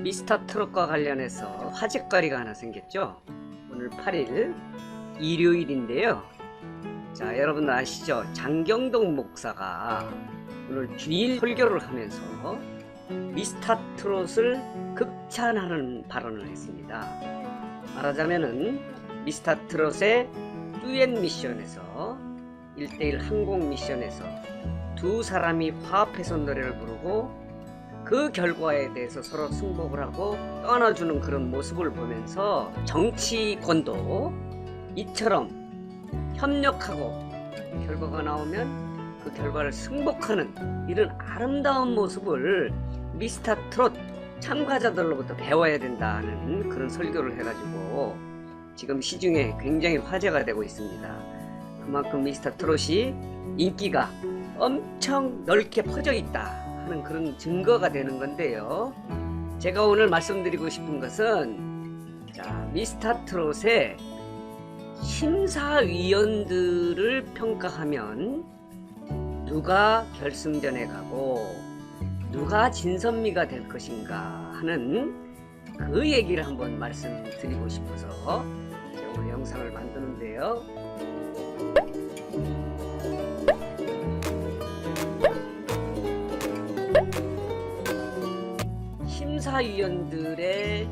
미스터 트롯과 관련해서 화제거리가 하나 생겼죠. 오늘 8일 일요일인데요. 자, 여러분 아시죠? 장경동 목사가 오늘 주일 설교를 하면서 미스터 트롯을 극찬하는 발언을 했습니다. 말하자면은 미스터 트롯의 듀엣 미션에서 1대1 항공 미션에서 두 사람이 화합해서 노래를 부르고 그 결과에 대해서 서로 승복을 하고 떠나주는 그런 모습을 보면서 정치권도 이처럼 협력하고 결과가 나오면 그 결과를 승복하는 이런 아름다운 모습을 미스터 트롯 참가자들로부터 배워야 된다는 그런 설교를 해가지고 지금 시중에 굉장히 화제가 되고 있습니다. 그만큼 미스터 트롯이 인기가 엄청 넓게 퍼져 있다 하는 그런 증거가 되는 건데요. 제가 오늘 말씀드리고 싶은 것은 미스터 트롯의 심사위원들을 평가하면 누가 결승전에 가고 누가 진선미가 될 것인가 하는 그 얘기를 한번 말씀드리고 싶어서 제가 오늘 영상을 만드는데요. 심사위원들의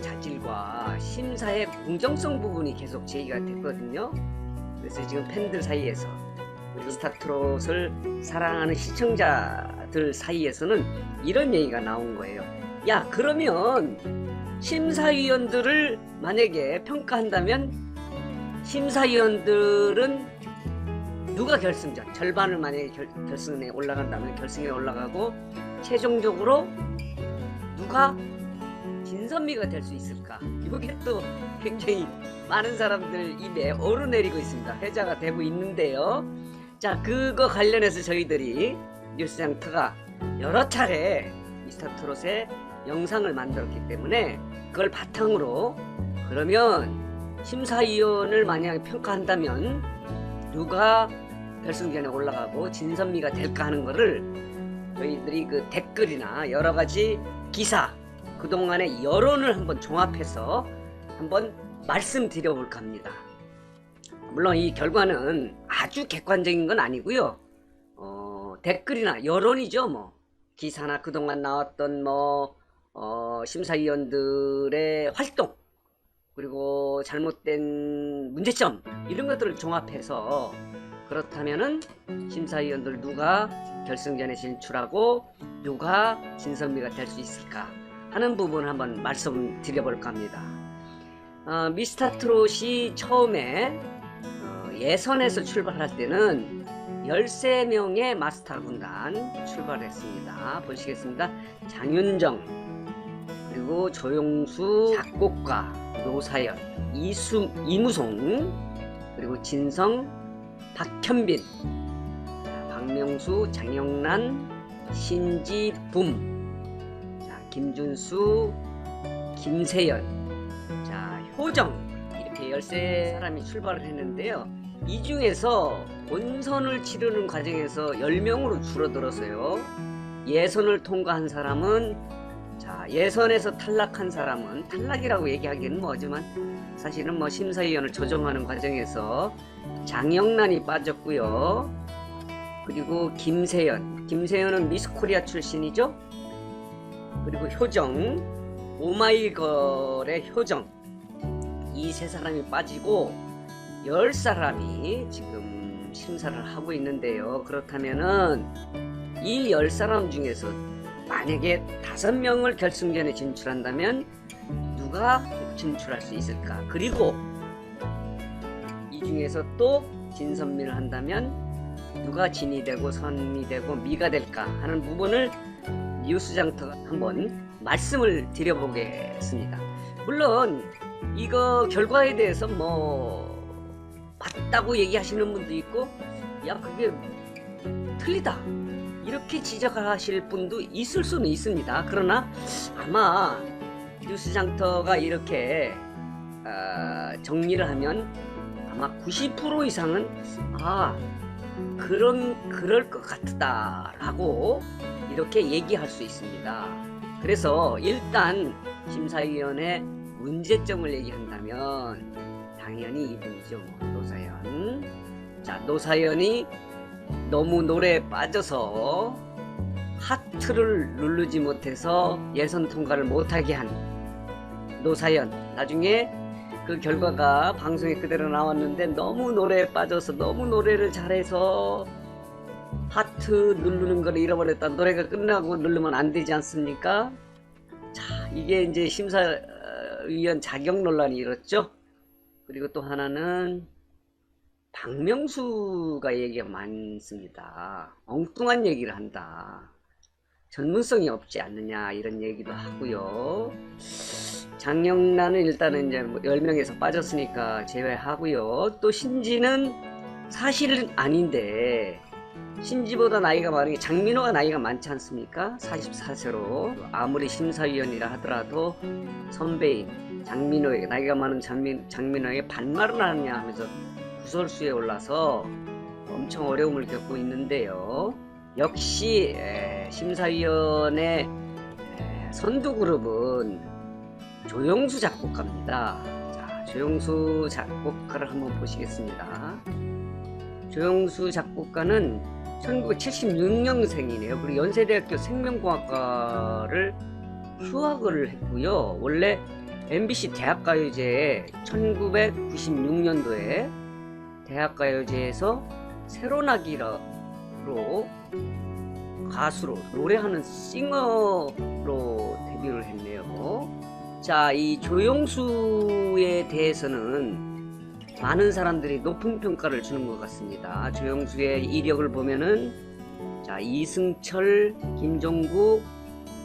자질과 심사의 공정성 부분이 계속 제기가 됐거든요. 그래서 지금 팬들 사이에서 미스터 트롯을 사랑하는 시청자들 사이에서는 이런 얘기가 나온 거예요. 야, 그러면 심사위원들을 만약에 평가한다면 심사위원들은 누가 결승전 절반을 만약에 결승에 올라간다면 결승에 올라가고 최종적으로 누가 진선미가 될 수 있을까? 이게 또 굉장히 많은 사람들 입에 오르내리고 있습니다. 회자가 되고 있는데요. 자, 그거 관련해서 저희들이 뉴스장터가 여러 차례 미스터 트롯의 영상을 만들었기 때문에 그걸 바탕으로 그러면 심사위원을 만약에 평가한다면 누가 결승전에 올라가고 진선미가 될까 하는 거를 저희들이 그 댓글이나 여러 가지 기사, 그동안의 여론을 한번 종합해서 한번 말씀드려 볼까 합니다. 물론 이 결과는 아주 객관적인 건 아니고요. 댓글이나 여론이죠. 뭐 기사나 그동안 나왔던 심사위원들의 활동, 그리고 잘못된 문제점, 이런 것들을 종합해서 그렇다면은 심사위원들 누가 결승전에 진출하고 누가 진선미가 될 수 있을까 하는 부분을 한번 말씀드려볼까 합니다. 미스터 트롯이 처음에 예선에서 출발할 때는 13명의 마스터 군단 출발했습니다. 보시겠습니다. 장윤정, 그리고 조용수, 작곡가 노사연, 이무송, 그리고 진성, 박현빈, 박명수, 장영란, 신지붐, 김준수, 김세연, 효정, 이렇게 13사람이 출발을 했는데요. 이 중에서 본선을 치르는 과정에서 10명으로 줄어들었어요. 예선을 통과한 사람은, 예선에서 탈락한 사람은, 탈락이라고 얘기하기는 뭐지만 사실은 심사위원을 조정하는 과정에서 장영란이 빠졌고요. 그리고 김세연은 미스코리아 출신이죠. 그리고 효정, 오마이걸의 효정, 이 세 사람이 빠지고 10사람이 지금 심사를 하고 있는데요. 그렇다면은 이 10사람 중에서 만약에 5명을 결승전에 진출한다면 누가 진출할 수 있을까? 그리고 이 중에서 또 진선미를 한다면 누가 진이 되고 선이 되고 미가 될까 하는 부분을 뉴스장터가 한번 말씀을 드려보겠습니다. 물론 이거 결과에 대해서 맞다고 얘기하시는 분도 있고, 야, 그게 틀리다 이렇게 지적하실 분도 있을 수는 있습니다. 그러나 아마 뉴스장터가 이렇게 정리를 하면 아마 90% 이상은 그럴 것 같다라고 이렇게 얘기할 수 있습니다. 그래서 일단 심사위원회 문제점을 얘기한다면 당연히 이분이죠. 노사연. 자, 노사연이 너무 노래에 빠져서 하트를 누르지 못해서 예선 통과를 못하게 한 노사연. 나중에 그 결과가 방송에 그대로 나왔는데 너무 노래에 빠져서 너무 노래를 잘해서 하트 누르는 걸 잃어버렸다. 노래가 끝나고 누르면 안 되지 않습니까? 자, 이게 이제 심사위원 자격 논란이 일었죠. 그리고 또 하나는 박명수가 얘기가 많습니다. 엉뚱한 얘기를 한다. 전문성이 없지 않느냐 이런 얘기도 하고요. 장영란은 일단은 이제 10명에서 빠졌으니까 제외하고요. 또 신지는 사실은 아닌데 신지보다 나이가 많은 게 장민호가 나이가 많지 않습니까? 44세로 아무리 심사위원이라 하더라도 선배인 장민호에게 나이가 많은 장민호에게 반말을 하느냐 하면서 구설수에 올라서 엄청 어려움을 겪고 있는데요. 역시 심사위원의 선두그룹은 조영수 작곡가입니다. 자, 조영수 작곡가를 한번 보시겠습니다. 조영수 작곡가는 1976년생이네요. 그리고 연세대학교 생명공학과를 휴학을 했고요. 원래 MBC 대학가요제에 1996년도에 대학가요제에서 새로나기로 가수로 노래하는 싱어로 데뷔를 했네요. 자, 이 조영수에 대해서는 많은 사람들이 높은 평가를 주는 것 같습니다. 조영수의 이력을 보면은 자, 이승철, 김종국,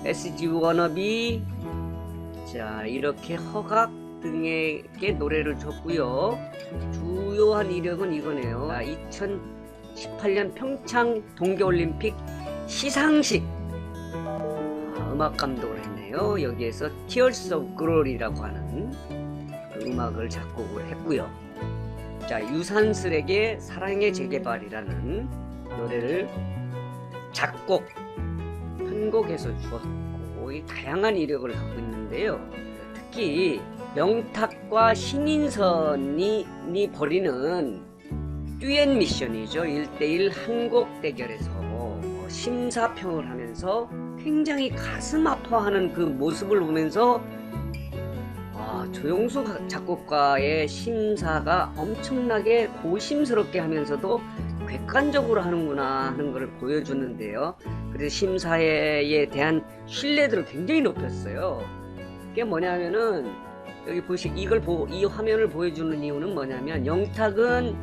SG 워너비 자, 이렇게 허각 등에게 노래를 줬고요. 주요한 이력은 이거네요. 2018년 평창 동계올림픽 시상식 음악 감독을 했네요. 여기에서 Tears of Glory라고 하는 음악을 작곡을 했고요. 자, 유산슬에게 사랑의 재개발이라는 노래를 작곡, 편곡해서 주었고 이 다양한 이력을 갖고 있는데요. 특히 명탁과 신인선이 벌이는 듀엣 미션이죠. 1대1 한곡 대결에서 심사평을 하면서 굉장히 가슴 아파하는 그 모습을 보면서 조영수 작곡가의 심사가 엄청나게 고심스럽게 하면서도 객관적으로 하는구나 하는 것을 보여주는데요. 그래서 심사에 대한 신뢰도를 굉장히 높였어요. 그게 뭐냐면은 여기 이 화면을 보여주는 이유는 뭐냐면 영탁은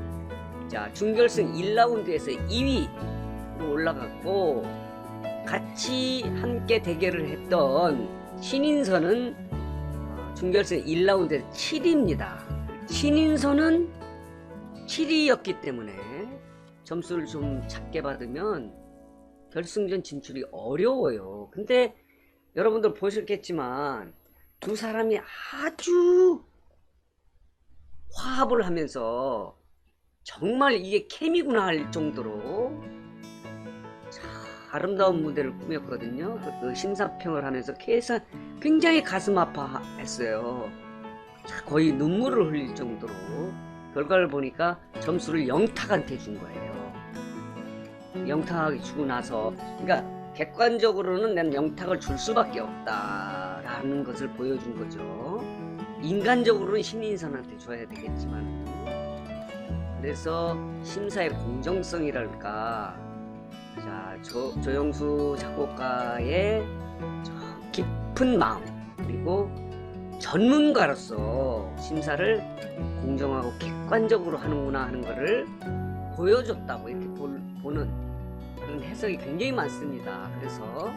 자, 준결승 1라운드에서 2위로 올라갔고 같이 함께 대결을 했던 신인선은 준결승 1라운드에서 7위입니다. 신인선은 7위였기 때문에 점수를 좀 작게 받으면 결승전 진출이 어려워요. 근데 여러분들 보셨겠지만 두 사람이 아주 화합을 하면서 정말 이게 케미구나 할 정도로 아름다운 무대를 꾸몄거든요. 그 심사평을 하면서 굉장히 가슴 아파했어요. 거의 눈물을 흘릴 정도로 결과를 보니까 점수를 영탁한테 준 거예요. 영탁이 주고 나서 그러니까 객관적으로는 난 영탁을 줄 수밖에 없다라는 것을 보여준 거죠. 인간적으로는 신인선한테 줘야 되겠지만 그래서 심사의 공정성이랄까 자, 조영수 작곡가의 깊은 마음 그리고 전문가로서 심사를 공정하고 객관적으로 하는구나 하는 것을 보여줬다고 이렇게 보는 그런 해석이 굉장히 많습니다. 그래서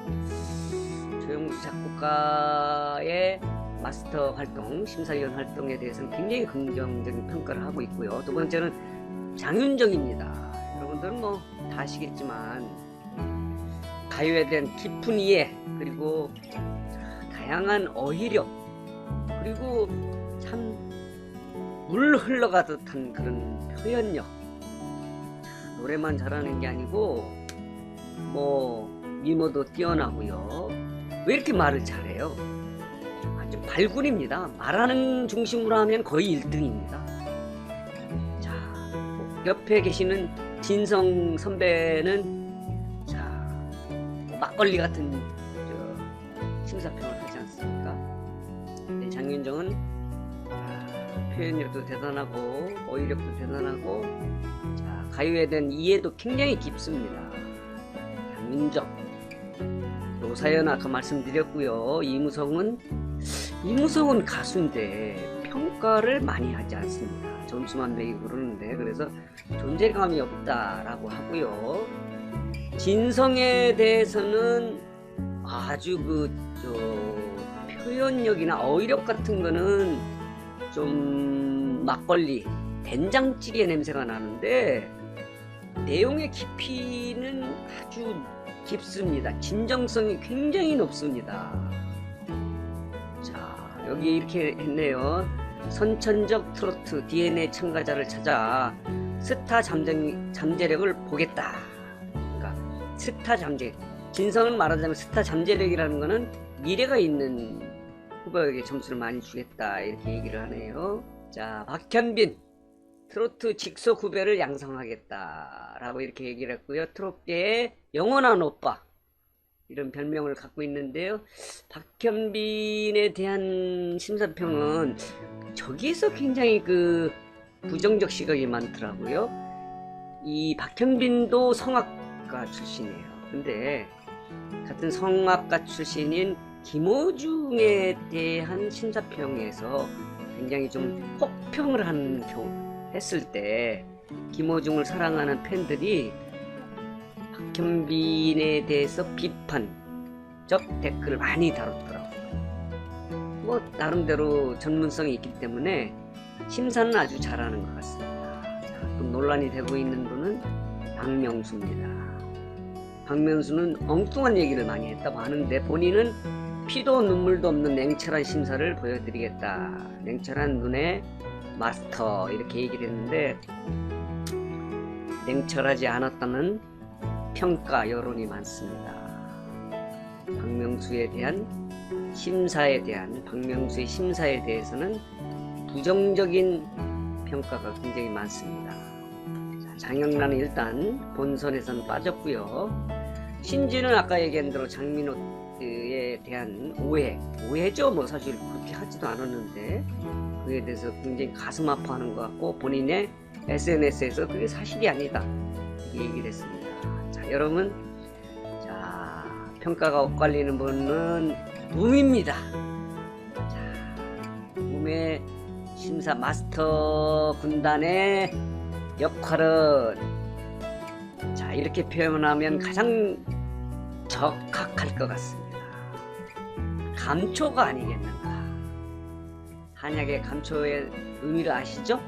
조영수 작곡가의 마스터 활동, 심사위원 활동에 대해서는 굉장히 긍정적인 평가를 하고 있고요. 두 번째는 장윤정입니다. 여러분들은 뭐 다 아시겠지만 가요에 대한 깊은 이해 그리고 다양한 어휘력 그리고 참 물 흘러가듯한 그런 표현력 노래만 잘하는 게 아니고 뭐 미모도 뛰어나고요. 왜 이렇게 말을 잘해요? 아주 발군입니다. 말하는 중심으로 하면 거의 1등입니다. 자, 옆에 계시는 진성 선배는 자, 막걸리 같은 심사평을 하지 않습니까? 네, 장윤정은 표현력도 대단하고 어휘력도 대단하고 자, 가요에 대한 이해도 굉장히 깊습니다. 장윤정, 노사연 아까 말씀드렸고요. 이무성은 가수인데 평가를 많이 하지 않습니다. 점수만 매기고 그러는데 그래서 존재감이 없다라고 하고요. 진성에 대해서는 아주 표현력이나 어휘력 같은 거는 좀 막걸리, 된장찌개 냄새가 나는데 내용의 깊이는 아주 깊습니다. 진정성이 굉장히 높습니다. 자, 여기 이렇게 했네요. 선천적 트로트 DNA 참가자를 찾아 스타 잠재력을 보겠다. 그러니까 스타 잠재. 진성은 말하자면 스타 잠재력이라는 거는 미래가 있는 후보에게 점수를 많이 주겠다 이렇게 얘기를 하네요. 자, 박현빈 트로트 직속 후배를 양성하겠다 라고 이렇게 얘기를 했고요. 트로트계의 영원한 오빠 이런 별명을 갖고 있는데요. 박현빈에 대한 심사평은 저기에서 굉장히 부정적 시각이 많더라고요. 이 박현빈도 성악가 출신이에요. 근데 같은 성악가 출신인 김호중에 대한 심사평에서 굉장히 좀 혹평을 했을 때 김호중을 사랑하는 팬들이 박현빈에 대해서 비판적 댓글을 많이 다뤘더라고요. 뭐 나름대로 전문성이 있기 때문에 심사는 아주 잘하는 것 같습니다. 자, 또 논란이 되고 있는 분은 박명수입니다. 박명수는 엉뚱한 얘기를 많이 했다고 하는데 본인은 피도 눈물도 없는 냉철한 심사를 보여드리겠다. 냉철한 눈의 마스터 이렇게 얘기를 했는데 냉철하지 않았다는 평가 여론이 많습니다. 박명수의 심사에 대해서는 부정적인 평가가 굉장히 많습니다. 자, 장영란은 일단 본선에서는 빠졌고요. 신지는 아까 얘기한 대로 장민호에 대한 오해죠. 뭐 사실 그렇게 하지도 않았는데 그에 대해서 굉장히 가슴 아파하는 것 같고 본인의 SNS에서 그게 사실이 아니다 이렇게 얘기를 했습니다. 자, 여러분, 자, 평가가 엇갈리는 분은 붐입니다. 자, 붐의 심사 마스터 군단의 역할은 자, 이렇게 표현하면 가장 적합할 것 같습니다. 감초가 아니겠는가. 한약의 감초의 의미를 아시죠?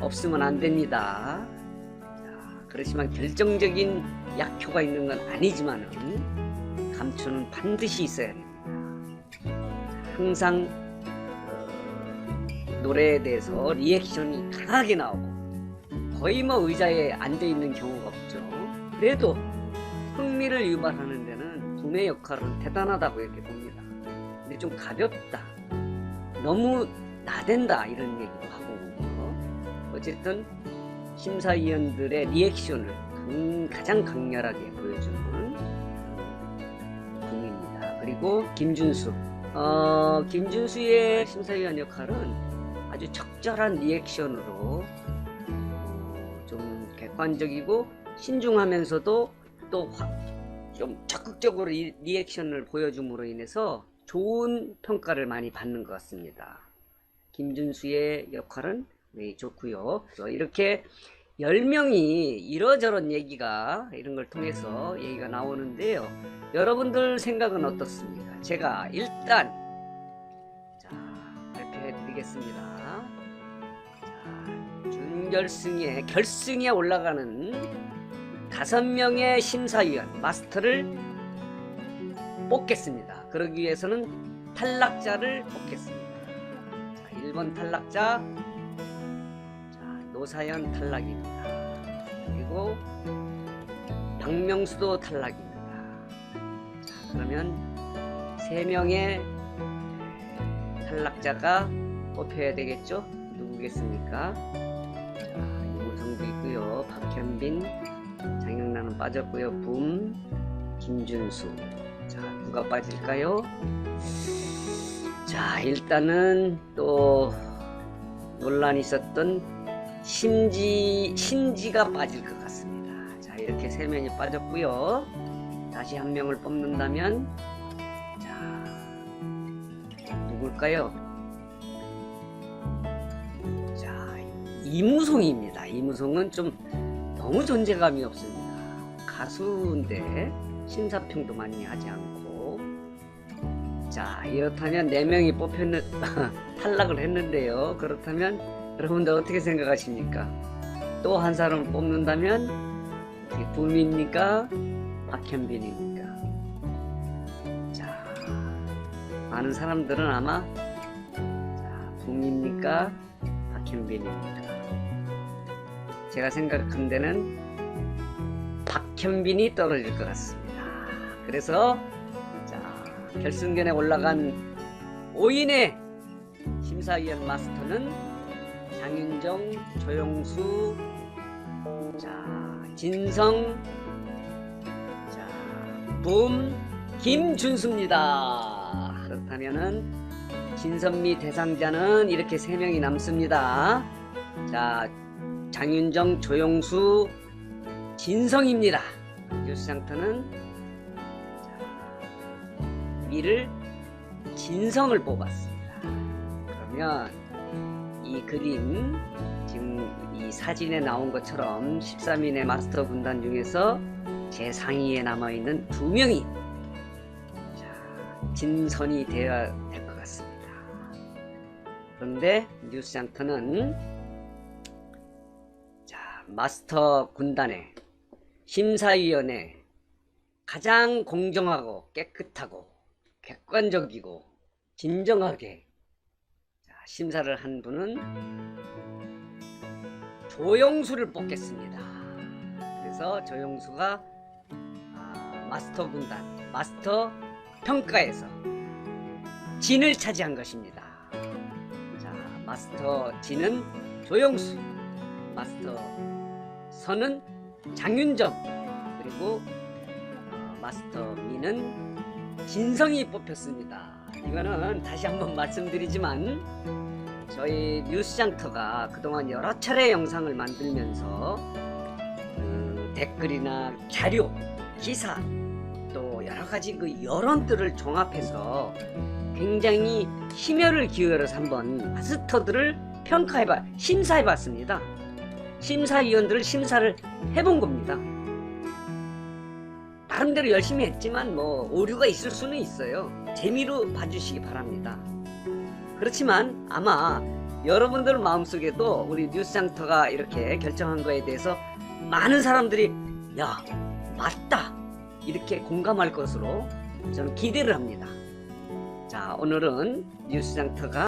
없으면 안 됩니다. 자, 그렇지만 결정적인 약효가 있는 건 아니지만은 감초는 반드시 있어야 됩니다. 항상 노래에 대해서 리액션이 강하게 나오고 거의 뭐 의자에 앉아 있는 경우가 없죠. 그래도 흥미를 유발하는 데는 붐의 역할은 대단하다고 이렇게 봅니다. 근데 좀 가볍다, 너무 나댄다 이런 얘기도 하고 어쨌든 심사위원들의 리액션을 가장 강렬하게 보여주는 붐입니다. 그리고 김준수의 심사위원 역할은 아주 적절한 리액션으로 좀 객관적이고 신중하면서도 또 좀 적극적으로 리액션을 보여줌으로 인해서 좋은 평가를 많이 받는 것 같습니다. 김준수의 역할은 네, 좋고요. 이렇게 10명이 이러저런 얘기가 이런 걸 통해서 얘기가 나오는데요. 여러분들 생각은 어떻습니까? 제가 일단 자, 발표해 드리겠습니다. 자, 결승에 올라가는 5명의 심사위원 마스터를 뽑겠습니다. 그러기 위해서는 탈락자를 뽑겠습니다. 자, 1번 탈락자, 자, 노사연 탈락입니다. 그리고 박명수도 탈락입니다. 자, 그러면 3명의 탈락자가 뽑혀야 되겠죠? 누구겠습니까? 자, 이무성도 있고요. 박현빈, 장영란은 빠졌고요. 붐, 김준수. 자, 누가 빠질까요? 자, 일단은 또 논란이 있었던 신지가 빠질 것 같습니다. 자, 이렇게 3명이 빠졌고요. 다시 한 명을 뽑는다면, 자, 누굴까요? 자, 이무송입니다. 이무송은 좀 너무 존재감이 없습니다. 가수인데 심사평도 많이 하지 않고. 자, 이렇다면 4명이 탈락을 했는데요. 그렇다면 여러분들 어떻게 생각하십니까? 또 한 사람을 뽑는다면 붐입니까? 박현빈입니까? 자, 많은 사람들은 아마 붐입니까? 박현빈입니까? 제가 생각한 데는 박현빈이 떨어질 것 같습니다. 그래서 자, 결승전에 올라간 5인의 심사위원 마스터는 장윤정, 조영수, 자, 진성, 자, 붐, 김준수입니다. 그렇다면은 진선미 대상자는 이렇게 3명이 남습니다. 자, 장윤정, 조영수, 진성입니다. 뉴스장터는 미를 진성을 뽑았습니다. 그러면 이 그림, 지금 이 사진에 나온 것처럼 13인의 마스터 군단 중에서 제상위에 남아있는 2명이 진선이 되어야 될 것 같습니다. 그런데 뉴스장터는 마스터 군단의 심사위원회 가장 공정하고 깨끗하고 객관적이고 진정하게 심사를 한 분은 조영수를 뽑겠습니다. 그래서 조영수가 마스터 군단 마스터 평가에서 진을 차지한 것입니다. 자, 마스터 진은 조영수, 마스터 선은 장윤정, 그리고 마스터 미는 진성이 뽑혔습니다. 이거는 다시 한번 말씀드리지만 저희 뉴스장터가 그동안 여러 차례 영상을 만들면서 댓글이나 자료, 기사 또 여러 가지 그 여론들을 종합해서 굉장히 심혈을 기울여서 한번 마스터들을 심사해봤습니다. 심사위원들을 심사를 해본 겁니다. 나름대로 열심히 했지만 뭐 오류가 있을 수는 있어요. 재미로 봐주시기 바랍니다. 그렇지만 아마 여러분들 마음속에도 우리 뉴스장터가 이렇게 결정한 거에 대해서 많은 사람들이 야, 맞다, 이렇게 공감할 것으로 저는 기대를 합니다. 자, 오늘은 뉴스장터가